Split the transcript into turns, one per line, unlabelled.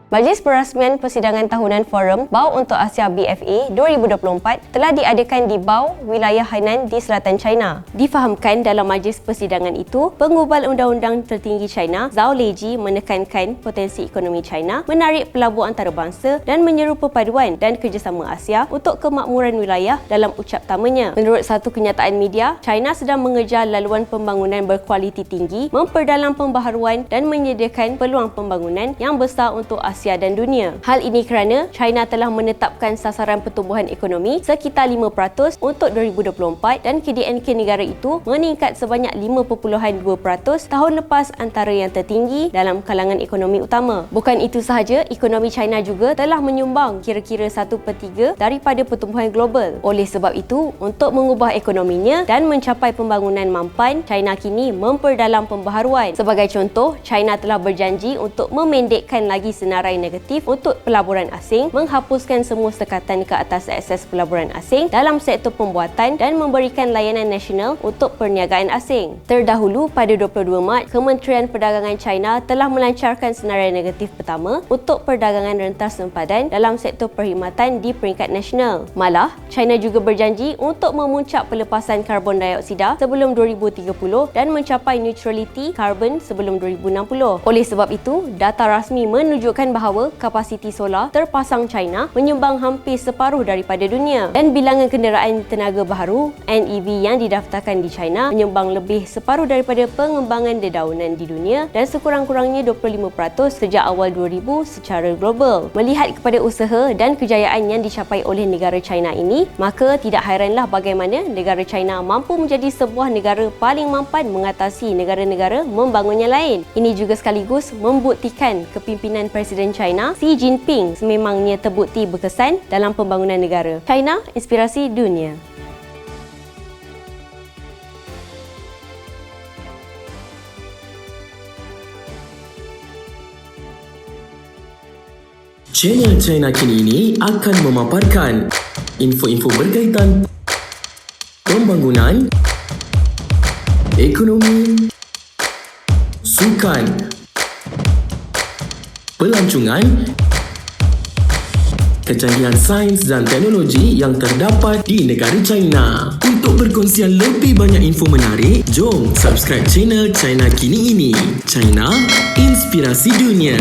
Majlis Perasmian Persidangan Tahunan Forum Bau untuk Asia BFA 2024 telah diadakan di Bau, wilayah Hainan di selatan China. Difahamkan dalam majlis persidangan itu, pengubal undang-undang tertinggi China, Zhao Leji, menekankan potensi ekonomi China, menarik pelabur antarabangsa dan menyeru perpaduan dan kerjasama Asia untuk kemakmuran wilayah dalam ucap tamanya. Menurut satu kenyataan media, China sedang mengejar laluan pembangunan berkualiti tinggi, memperdalam pembaharuan dan menyediakan peluang pembangunan yang besar untuk Asia dan dunia. Hal ini kerana China telah menetapkan sasaran pertumbuhan ekonomi sekitar 5% untuk 2024 dan KDNK negara itu meningkat sebanyak 5.2% tahun lepas, antara yang tertinggi dalam kalangan ekonomi utama. Bukan itu sahaja, ekonomi China juga telah menyumbang kira-kira 1/3 daripada pertumbuhan global. Oleh sebab itu, untuk mengubah ekonominya dan mencapai pembangunan mampan, China kini memperdalam pembaharuan. Sebagai contoh, China telah berjanji untuk memendekkan lagi senarai negatif untuk pelaburan asing, menghapuskan semua sekatan ke atas akses pelaburan asing dalam sektor pembuatan dan memberikan layanan nasional untuk perniagaan asing. Terdahulu, pada 22 Mac, Kementerian Perdagangan China telah melancarkan senarai negatif pertama untuk perdagangan rentas sempadan dalam sektor perkhidmatan di peringkat nasional. Malah, China juga berjanji untuk memuncak pelepasan karbon dioksida sebelum 2030 dan mencapai neutraliti karbon sebelum 2060. Oleh sebab itu, data rasmi menunjukkan bahawa kapasiti solar terpasang China menyumbang hampir separuh daripada dunia, dan bilangan kenderaan tenaga baharu NEV yang didaftarkan di China menyumbang lebih separuh daripada pengembangan dedaunan di dunia dan sekurang-kurangnya 25% sejak awal 2000 secara global. Melihat kepada usaha dan kejayaan yang dicapai oleh negara China ini, maka tidak hairanlah bagaimana negara China mampu menjadi sebuah negara paling mampan mengatasi negara-negara membangun yang lain. Ini juga sekaligus membuktikan kepimpinan Presiden China Xi Jinping sememangnya terbukti berkesan dalam pembangunan negara. China, inspirasi dunia.
Channel China Kini ini akan memaparkan info-info berkaitan pembangunan, ekonomi, sukan, pelancongan, kecanggihan sains dan teknologi yang terdapat di negara China. Untuk perkongsian lebih banyak info menarik, jom subscribe channel China Kini ini. China, inspirasi dunia.